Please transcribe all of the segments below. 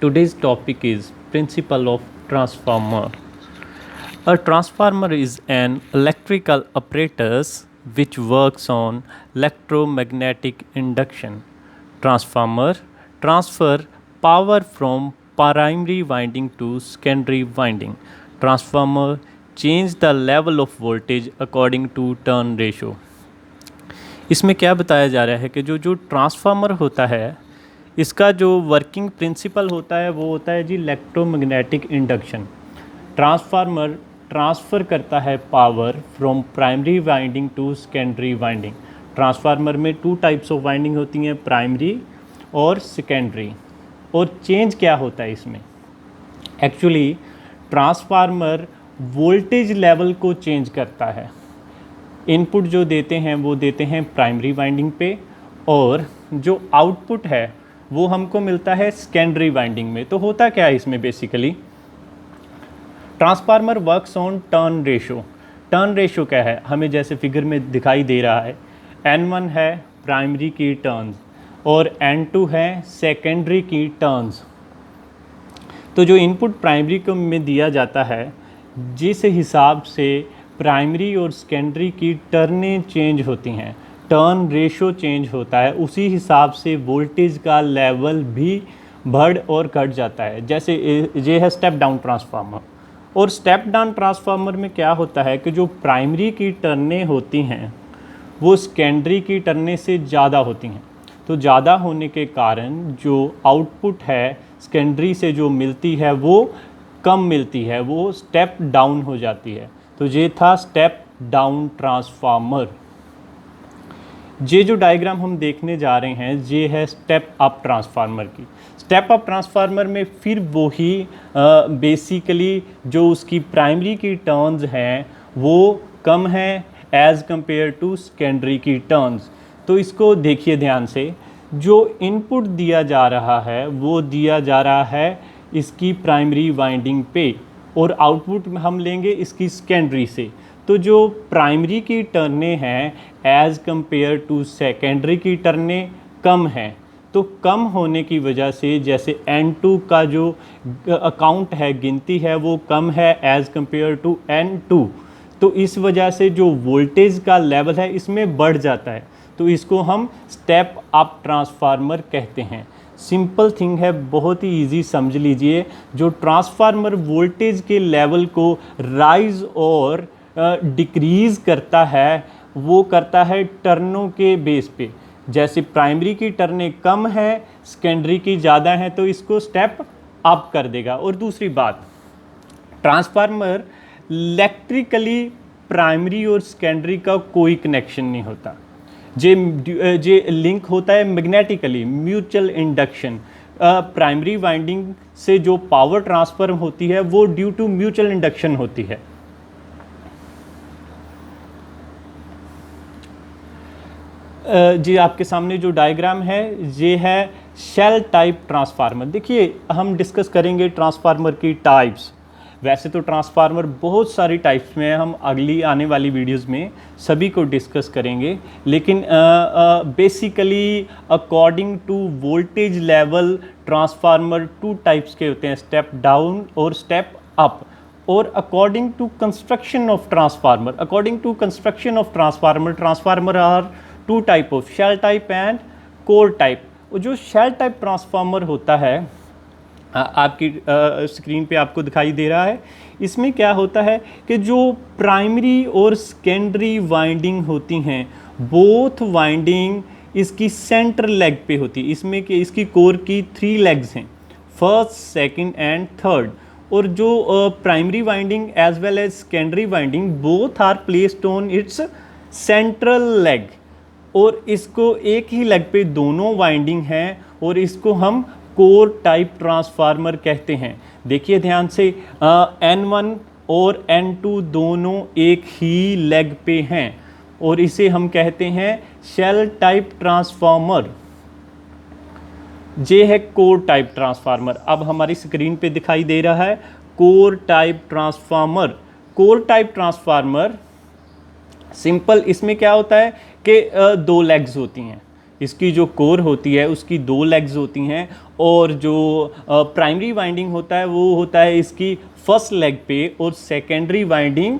Today's topic is principle of transformer. A transformer is an electrical apparatus which works on electromagnetic induction. Transformer transfer power from primary winding to secondary winding. Transformer change the level of voltage according to turn ratio. इसमें क्या बताया जा रहा है कि जो transformer होता है इसका जो वर्किंग प्रिंसिपल होता है वो होता है जी इलेक्ट्रोमैग्नेटिक इंडक्शन। ट्रांसफार्मर ट्रांसफ़र करता है power from primary winding to secondary winding. Transformer में 2 टाइप्स ऑफ वाइंडिंग होती हैं, प्राइमरी और सेकेंडरी। और चेंज क्या होता है इसमें? एक्चुअली ट्रांसफार्मर वोल्टेज लेवल को चेंज करता है। इनपुट जो देते हैं वो देते हैं प्राइमरी वाइंडिंग पे, और जो आउटपुट है वो हमको मिलता है सेकेंडरी वाइंडिंग में। तो होता क्या है इसमें? Basically transformer works on turn ratio. Turn ratio क्या है? हमें जैसे फिगर में दिखाई दे रहा है, N1 है प्राइमरी की टर्न्स और N2 है सेकेंडरी की टर्न्स। तो जो इनपुट प्राइमरी को में दिया जाता है, जिस हिसाब से प्राइमरी और सेकेंडरी की टर्नें चेंज होती हैं, टर्न रेशो चेंज होता है, उसी हिसाब से वोल्टेज का लेवल भी बढ़ और घट जाता है। जैसे ये है स्टेप डाउन ट्रांसफार्मर, और स्टेप डाउन ट्रांसफार्मर में क्या होता है कि जो प्राइमरी की टर्नें होती हैं वो सेकेंडरी की टर्नें से ज़्यादा होती हैं। तो ज़्यादा होने के कारण जो आउटपुट है सेकेंडरी से जो मिलती है वो कम मिलती है, वो स्टेप डाउन हो जाती है। तो ये था स्टेप डाउन ट्रांसफार्मर। ये जो डायग्राम हम देखने जा रहे हैं ये है स्टेप अप ट्रांसफार्मर की। स्टेप अप ट्रांसफार्मर में फिर वही बेसिकली जो उसकी प्राइमरी की टर्न्स हैं वो कम हैं एज़ कंपेयर टू सेकेंडरी की टर्न्स। तो इसको देखिए ध्यान से, जो इनपुट दिया जा रहा है वो दिया जा रहा है इसकी प्राइमरी वाइंडिंग पे, और आउटपुट हम लेंगे इसकी सेकेंडरी से। तो जो प्राइमरी की टर्नें हैं एज़ कंपेयर टू सेकेंडरी की टर्नें कम हैं। तो कम होने की वजह से जैसे N2 का जो अकाउंट है, गिनती है, वो कम है एज़ कंपेयर टू N2। तो इस वजह से जो वोल्टेज का लेवल है इसमें बढ़ जाता है। तो इसको हम स्टेप अप ट्रांसफार्मर कहते हैं। सिंपल थिंग है, बहुत ही इजी समझ लीजिए। जो ट्रांसफार्मर वोल्टेज के लेवल को राइज और डिक्रीज़ करता है वो करता है टर्नों के बेस पे। जैसे प्राइमरी की टर्नें कम है, सेकेंडरी की ज़्यादा हैं, तो इसको स्टेप अप कर देगा। और दूसरी बात, ट्रांसफार्मर इलेक्ट्रिकली प्राइमरी और सेकेंडरी का कोई कनेक्शन नहीं होता। जे लिंक होता है magnetically, mutual induction. Primary winding से जो पावर ट्रांसफ़र होती है वो ड्यू टू म्यूचुअल इंडक्शन होती है। जी आपके सामने जो डायग्राम है ये है शेल टाइप ट्रांसफार्मर। देखिए हम डिस्कस करेंगे ट्रांसफार्मर की टाइप्स। वैसे तो ट्रांसफार्मर बहुत सारी टाइप्स में है, हम अगली आने वाली वीडियोस में सभी को डिस्कस करेंगे, लेकिन basically according to voltage level transformer 2 types के होते हैं, स्टेप डाउन और स्टेप अप। और according to construction of transformer, transformer are 2 type of shell type and core type. जो शेल टाइप ट्रांसफार्मर होता है आपकी स्क्रीन पे आपको दिखाई दे रहा है, इसमें क्या होता है कि जो प्राइमरी और सेकेंडरी वाइंडिंग होती हैं, बोथ वाइंडिंग इसकी सेंटर लेग पे होती है। इसमें कि इसकी कोर की 3 लेग्स हैं, फर्स्ट, सेकंड एंड थर्ड। और जो primary winding as well as secondary winding both are placed on its central leg, और इसको एक ही लेग पे दोनों वाइंडिंग हैं, और इसको हम कोर टाइप ट्रांसफार्मर कहते हैं। देखिए ध्यान से, N1 और N2 दोनों एक ही लेग पे हैं, और इसे हम कहते हैं शेल टाइप ट्रांसफार्मर। ये है कोर टाइप ट्रांसफार्मर। अब हमारी स्क्रीन पे दिखाई दे रहा है core type transformer. Core type transformer simple, इसमें क्या होता है कि 2 लेग्स होती हैं। इसकी जो कोर होती है उसकी 2 लेग्स होती हैं, और जो प्राइमरी वाइंडिंग होता है वो होता है इसकी फर्स्ट लेग पे, और सेकेंडरी वाइंडिंग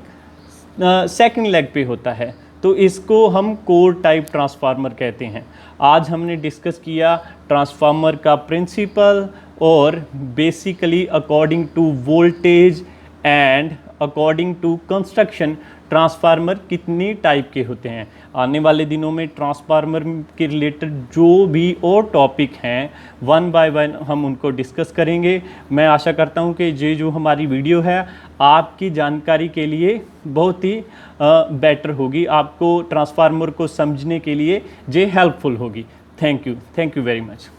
सेकंड लेग पे होता है। तो इसको हम कोर टाइप ट्रांसफार्मर कहते हैं। आज हमने डिस्कस किया ट्रांसफार्मर का प्रिंसिपल, और basically according to voltage and according to construction transformer कितनी टाइप के होते हैं। आने वाले दिनों में ट्रांसफार्मर के रिलेटेड जो भी और टॉपिक हैं वन बाय वन हम उनको डिस्कस करेंगे। मैं आशा करता हूं कि ये जो हमारी वीडियो है आपकी जानकारी के लिए बहुत ही बेटर होगी, आपको ट्रांसफार्मर को समझने के लिए ये हेल्पफुल होगी। Thank you very much.